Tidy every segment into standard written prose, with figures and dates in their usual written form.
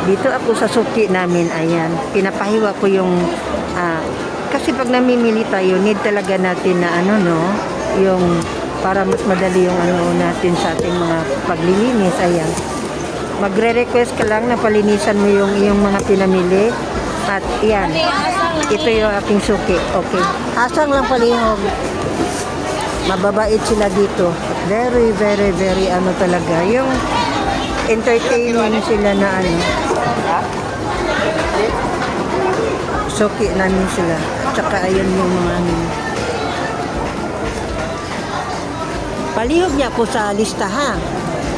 Dito ako sa suki namin, ayan. Pinapahiwa ko yung, kasi pag namimili tayo, need talaga natin na ano, no? Yung, para mas madali yung ano natin sa ating mga paglilinis, ayan. Magre-request ka lang na palinisan mo yung mga pinamili. At yan, ito yung aking suki. Okay. Asang lang palihog. Mababait sila dito. Very, very, very ano talaga. Yung entertaining sila na ano. Suki namin sila. Tsaka ayun yung mga ano. Palihog niya po sa lista ha.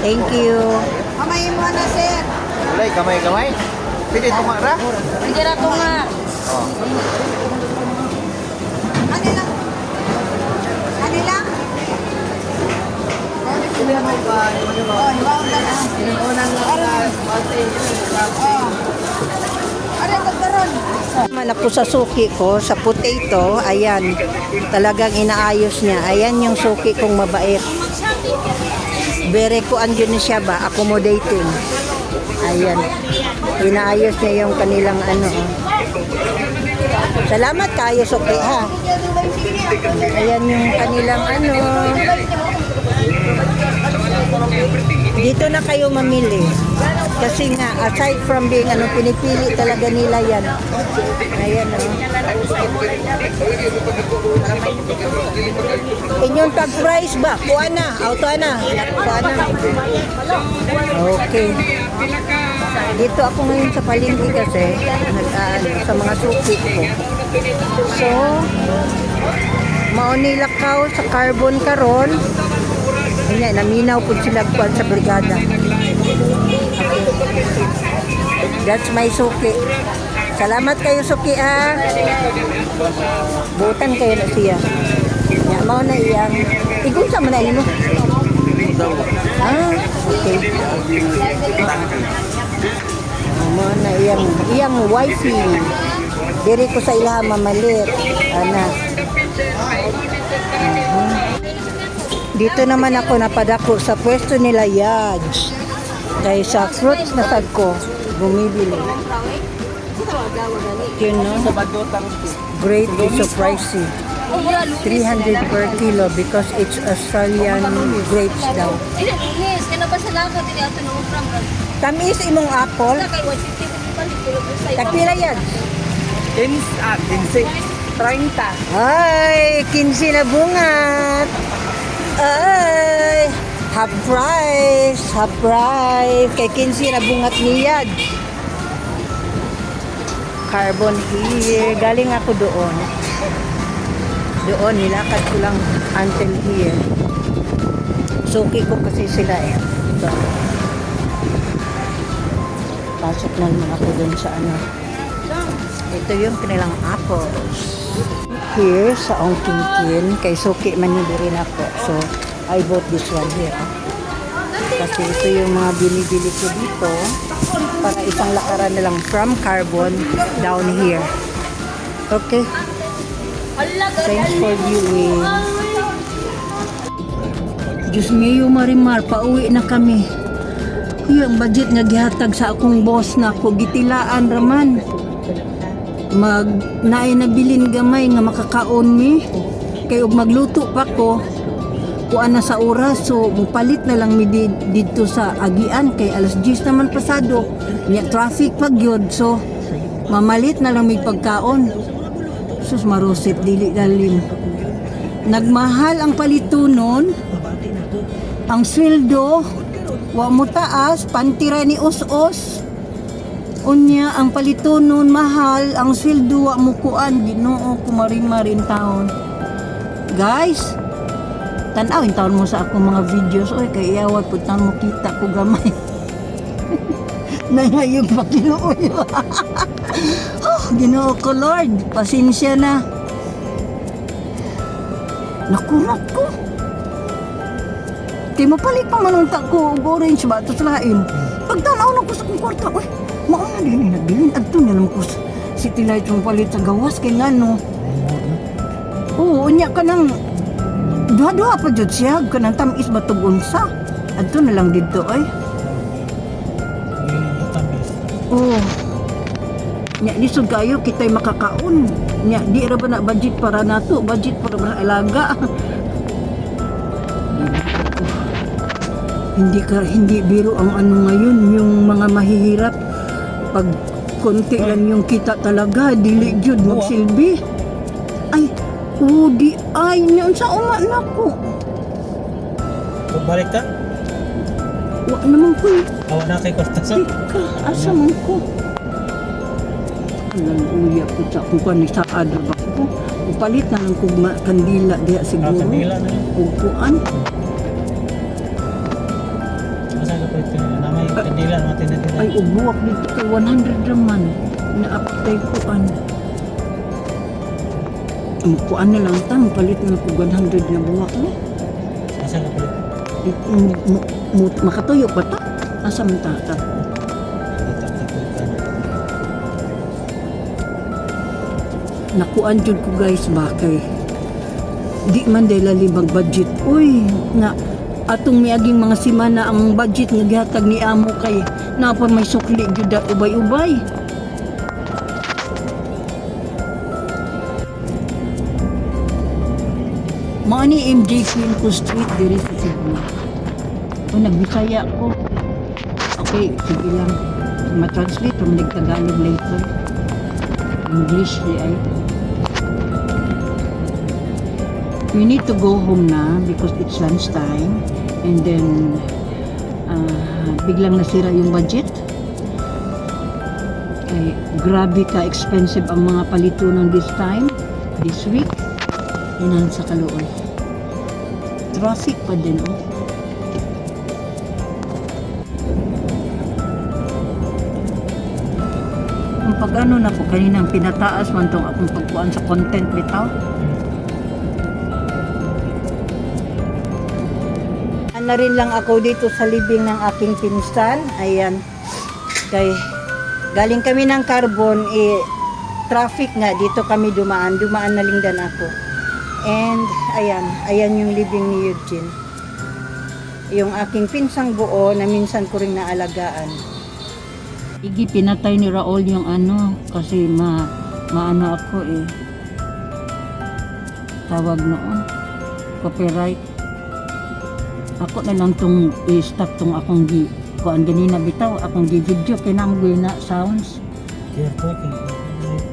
Thank you. Kamay mo na, sir. Ulay, kamay-kamay. Pwede tumara? Sige na ito nga. Oh. Ano lang? Ano lang? Oh, ibaon na lang. Ano ito karon? Man ako sa suki ko, sa potato, ayan, talagang inaayos niya. Ayan yung suki kong mabait. Bere ko andyan siya ba, accommodating. Ayan, inaayos niya yung kanilang ano. Salamat kayo, suki ha. Ayan yung kanilang ano. Dito na kayo mamili. Kasi nga, aside from being ano, pinipili talaga nila yan. Ayan o. Inyong tag price ba? Kuha na. Auto na. Kuha na. Okay. Dito ako ngayon sa palengke kasi sa mga suki ko. So, maunilakaw sa carbon karon. Ayan, naminaw po sila kuwan sa brigada. That's my suki. Salamat kayo, suki ha. Butan kayo na siya. Ya, mau na iyang. Igun sa man na mo. Okay. Mau na iyang wifey. Diri ko sa ilaha mamalit. Ana. Dito naman ako napadako sa pwesto nila Yaj. Dahil sa fruits na sad ko, bumibili. Yun no? Great so pricey. 300 per kilo because it's Australian grapes daw. Tamis imong apple. Tagpila yan? 15. 30. Ay, 15 na bungat. Ay, half price. Kay 15 na bungat niyad. Carbon here. Galing ako doon. Nilakad ko lang until here. Suki ko kasi sila eh. So, pasok na naman ako doon sa ano. Ito yung kanilang apples. Here sa Ongkingkin, kay suki man hindi rin ako. So, I bought this one here. Kasi ito yung mga binibili ko dito para isang lakaran na lang from carbon down here. Okay. Thanks for viewing. Diyos mio Marimar, pauwi na kami. Yung budget nga gihatag sa akong boss na ko gitilaan raman. Naay nabilin gamay nga makakaon mi. Kay og magluto pa ko kuan na sa oras, so mupalit na lang mi dito sa agian kay alas 10 naman pasado. Nya traffic pag yun, so mamalit na lang mi pagkaon. Sus marusit dili dalim. Nagmahal ang palitunon. Ang sweldo wa mo taas, pantira ni us-us. Unya ang palitunon mahal, ang sweldo wa mo kuan, Ginoo ko marin taon. Guys, tan-awin taon mo sa akong mga videos oy kay iyawat pud tan mo kita ko gamay. Nangayog pa kinuoy. Oh, Ginoo ko Lord, pasensya na. Nakunat ko. Kay mapalit pa manunta ko og orange ba to sa lain. Pagtanaw na ko sa kong kwarta, oy, mao na din nagbilin adto na naman ko city light yung palit sa gawas kay ngano. Oo, unya ka nang duha-duha pa jud siya kanang tamis ba tug unsa. Adto na lang didto ay. Oh. Nya lisod kayo kitay makakaon. Nya di ra ba na budget para nato, budget para sa alaga. Hindi biro ang ano ngayon, yung mga mahihirap pag konti lang yung kita talaga, dili jud magsilbi. Ay, di ay niyan sa uma nako. Balik ta? Wa naman ko. Awa na kay Costa sa. Ika, asa man ko. Anong uya ko sa kung panisaan na ba ko. Upalit na lang kung kandila diya siguro. Kandila na yun. Upuan. Masa ka pa ito nila. Namay kandila natin na Ay, ubuwak dito kay 100 raman. Naaptay kuan. Kuan na lang tang, palit na lang kung 100 na buwak no. Masa ka pa ito? Makatuyo pa ta? Asa man ta? Nakuan jud ko guys bakay di man dela libag budget uy nga atong miaging mga semana ang budget nga gihatag ni amo kay napon may sukli jud ubay-ubay. Mao ni MJ Quinco Street diri sa Cebu. O nagbisaya ko. Okay, sige lang. Ma-translate o Tagalog later. English di ay. We need to go home na because it's lunchtime and then biglang nasira yung budget. Ay, grabe ka expensive ang mga palitunan this week. Inan sa kaluoy. Traffic pa din oh. Ang pag-ano na po kaninang pinataas man tong akong pagkuan sa content bitaw. Na rin lang ako dito sa living ng aking pinsan. Ayan. Kay galing kami ng Carbon, traffic nga dito kami dumaan na lingdan ako. And ayan yung living ni Eugene. Yung aking pinsang buo na minsan ko ring naalagaan. Igi pinatay ni Raul yung ano kasi maano ako tawag noon copyright. Ako na lang tong i-stop tong akong kuan ganina bitaw akong video kinamgoy na sounds.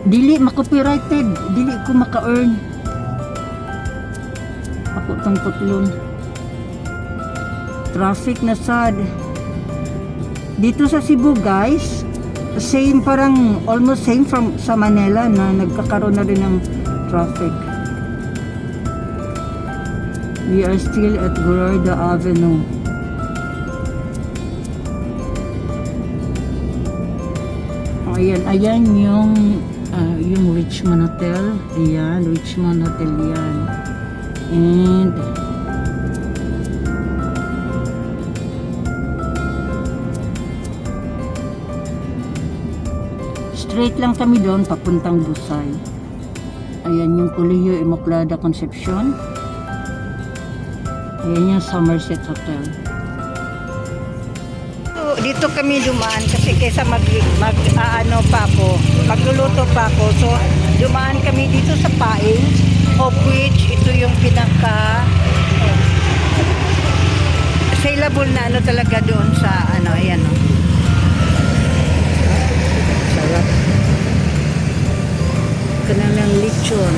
Dili ma-copyrighted, dili ko maka-earn. Ako tong putlon. Traffic na sad. Dito sa Cebu guys, same parang almost same from sa Manila na nagkakaroon na rin ng traffic. We are still at Gorda Avenue. Ayan yung Richmond Hotel. Ayan, Richmond Hotel yan. And straight lang kami doon papuntang Busay. Ayan yung Colegio Immaculada Concepcion. Ayan yung Somerset Hotel. So, dito kami dumaan kasi kaysa magluluto pa ako. So, dumaan kami dito sa Paing, of which ito yung pinaka saleable na ano talaga doon sa ayan o. Sarap. Kanilang lechon.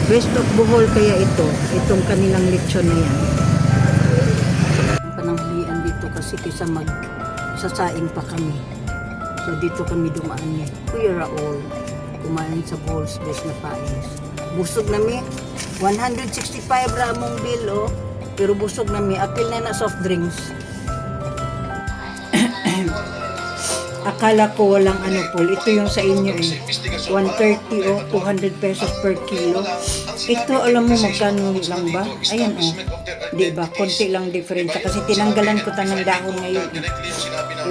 Best of Bohol kaya itong kanilang lechon na yan. Pananghalian dito kasi kaysa magsasaing pa kami. So dito kami dumaan niya. Kuya Raul, kumain sa Bohol's Best na Pais. Busog nami, 165 ramong bill pero busog nami, apil na soft drinks. Akala ko walang po, ito yung sa inyo 130 200 pesos per kilo. Ito alam mo magkano lang ba? Ayan di ba? Konti lang diferensya kasi tinanggalan ko ng dahon ngayon.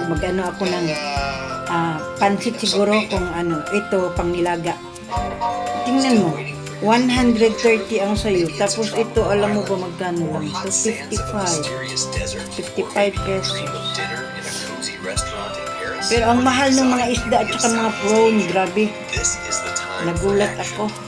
Magano ako ng pansit siguro kung ito pang nilaga. Tingnan mo, 130 ang sayo. Tapos ito alam mo ba magkano lang? Ito 55 pesos. Pero ang mahal ng mga isda at saka mga prawn, grabe. Nagulat ako.